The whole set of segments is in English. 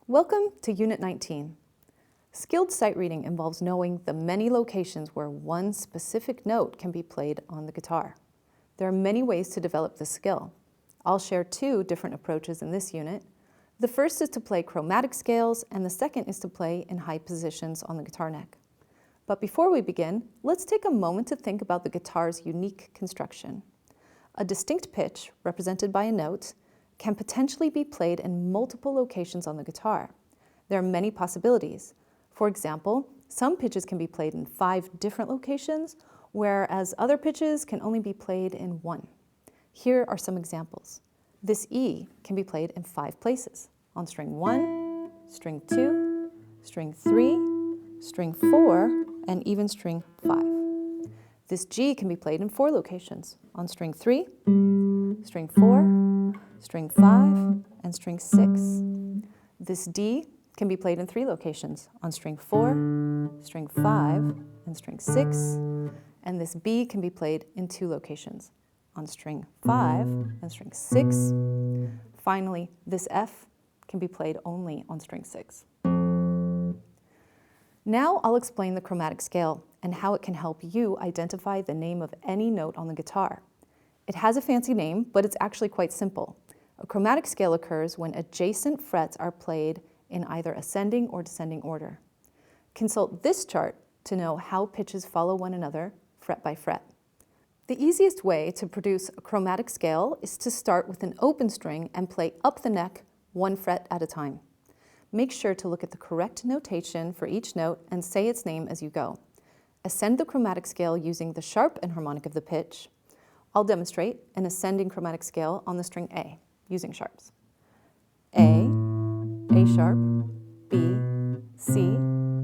Welcome to Unit 19. Skilled sight reading involves knowing the many locations where one specific note can be played on the guitar. There are many ways to develop this skill. I'll share two different approaches in this unit. The first is to play chromatic scales, and the second is to play in high positions on the guitar neck. But before we begin, let's take a moment to think about the guitar's unique construction. A distinct pitch, represented by a note, can potentially be played in multiple locations on the guitar. There are many possibilities. For example, some pitches can be played in 5 different locations, whereas other pitches can only be played in 1. Here are some examples. This E can be played in 5 places: on string 1, string 2, string 3, string 4, and even string 5. This G can be played in 4 locations: on string 3, string 4, string 5, and string 6. This D can be played in 3 locations: on string 4, string 5, and string 6. And this B can be played in 2 locations: on string 5 and string 6. Finally, this F can be played only on string 6. Now I'll explain the chromatic scale and how it can help you identify the name of any note on the guitar. It has a fancy name, but it's actually quite simple. A chromatic scale occurs when adjacent frets are played in either ascending or descending order. Consult this chart to know how pitches follow one another, fret by fret. The easiest way to produce a chromatic scale is to start with an open string and play up the neck 1 fret at a time. Make sure to look at the correct notation for each note and say its name as you go. Ascend the chromatic scale using the sharp enharmonic of the pitch. I'll demonstrate an ascending chromatic scale on the string A using sharps. A sharp, B, C,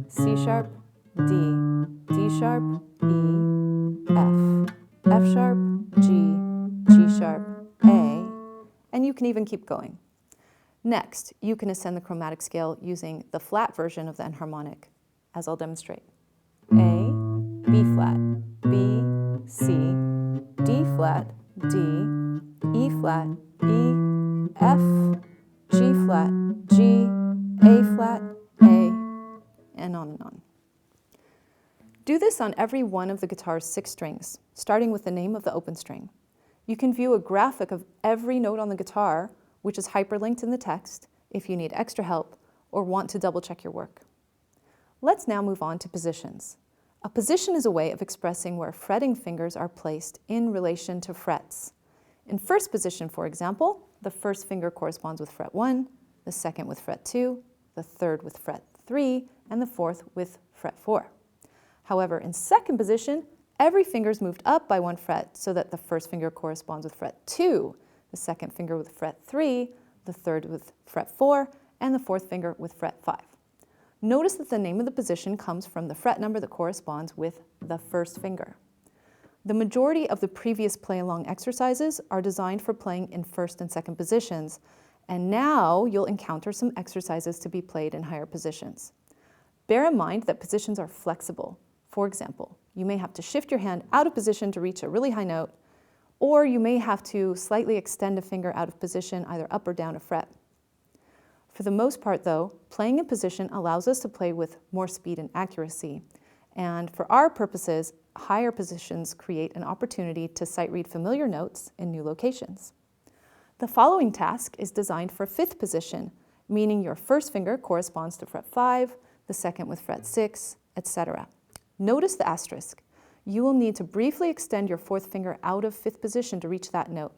C sharp, D, D sharp, E, F sharp, G, G sharp, A, and you can even keep going. Next, you can ascend the chromatic scale using the flat version of the enharmonic, as I'll demonstrate. A, B flat, B, C, D flat, D, E flat, E, F, G flat, G, A flat, A, and on. Do this on every one of the guitar's 6 strings, starting with the name of the open string. You can view a graphic of every note on the guitar, which is hyperlinked in the text if you need extra help or want to double-check your work. Let's now move on to positions. A position is a way of expressing where fretting fingers are placed in relation to frets. In first position, for example, the first finger corresponds with fret 1, the second with fret 2, the third with fret 3, and the fourth with fret 4. However, in second position, every finger is moved up by 1 fret so that the first finger corresponds with fret 2, the second finger with fret 3, the third with fret 4, and the fourth finger with fret 5. Notice that the name of the position comes from the fret number that corresponds with the first finger. The majority of the previous play-along exercises are designed for playing in first and second positions, and now you'll encounter some exercises to be played in higher positions. Bear in mind that positions are flexible. For example, you may have to shift your hand out of position to reach a really high note, or you may have to slightly extend a finger out of position, either up or down a fret. For the most part, though, playing in position allows us to play with more speed and accuracy. And for our purposes, higher positions create an opportunity to sight read familiar notes in new locations. The following task is designed for 5th position, meaning your first finger corresponds to fret 5, the second with fret 6, etc. Notice the asterisk. You will need to briefly extend your 4th finger out of 5th position to reach that note.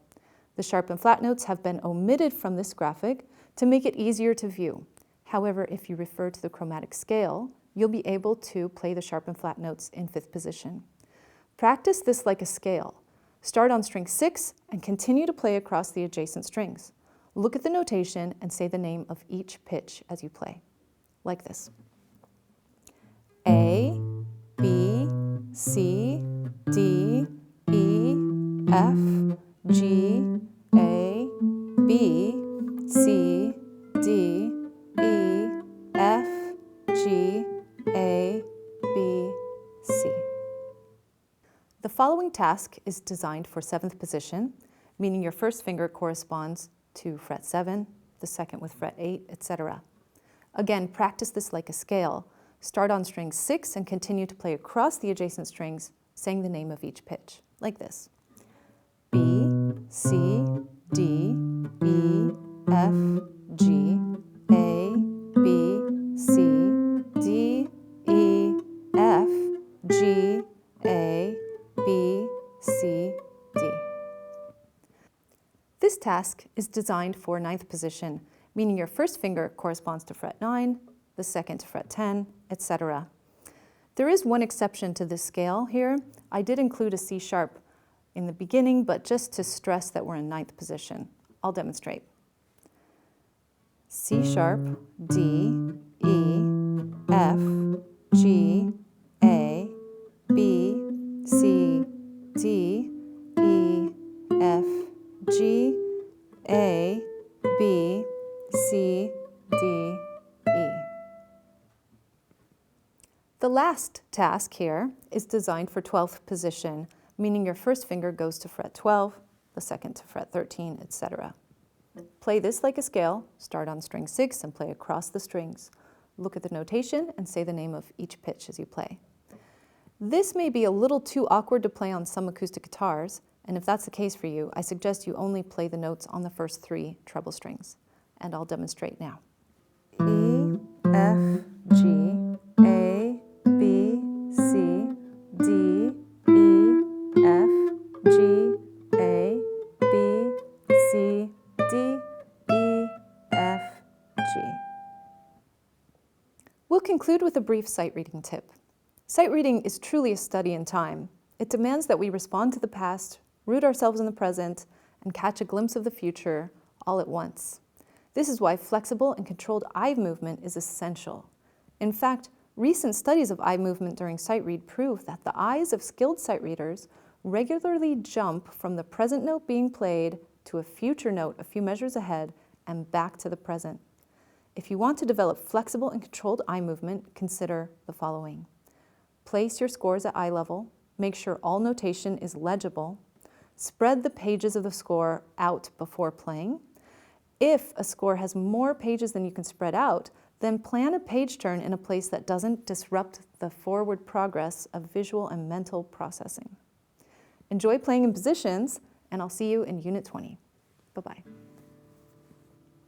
The sharp and flat notes have been omitted from this graphic to make it easier to view. However, if you refer to the chromatic scale, you'll be able to play the sharp and flat notes in 5th position. Practice this like a scale. Start on string 6 and continue to play across the adjacent strings. Look at the notation and say the name of each pitch as you play, like this. A, B, C, D, E, F, G, A, B, C, D, E, F, G, A, B, C. The following task is designed for 7th position, meaning your first finger corresponds to fret 7, the second with fret 8, etc. Again, practice this like a scale. Start on string 6 and continue to play across the adjacent strings, saying the name of each pitch, like this. B, C, D, E, F, G, A, B, C, D, E, F, G, A, B, C, D. This task is designed for ninth position, meaning your first finger corresponds to fret 9, the second to fret 10, etc. There is one exception to this scale here. I did include a C sharp in the beginning, but just to stress that we're in ninth position. I'll demonstrate. C sharp, D, E, F, G, A, B, C, D, E, F, G, A, B, C, D, E. The last task here is designed for 12th position, meaning your first finger goes to fret 12, the second to fret 13, etc. Play this like a scale, start on string 6 and play across the strings. Look at the notation and say the name of each pitch as you play. This may be a little too awkward to play on some acoustic guitars, and if that's the case for you, I suggest you only play the notes on the first 3 treble strings. And I'll demonstrate now. E, F, G, A, B, C, D, E, F, G, A, B, C, D, E, F, G. We'll conclude with a brief sight reading tip. Sight reading is truly a study in time. It demands that we respond to the past, root ourselves in the present, and catch a glimpse of the future all at once. This is why flexible and controlled eye movement is essential. In fact, recent studies of eye movement during sight read prove that the eyes of skilled sight readers regularly jump from the present note being played to a future note a few measures ahead and back to the present. If you want to develop flexible and controlled eye movement, consider the following. Place your scores at eye level, make sure all notation is legible, spread the pages of the score out before playing. If a score has more pages than you can spread out, then plan a page turn in a place that doesn't disrupt the forward progress of visual and mental processing. Enjoy playing in positions, and I'll see you in Unit 20. Bye-bye.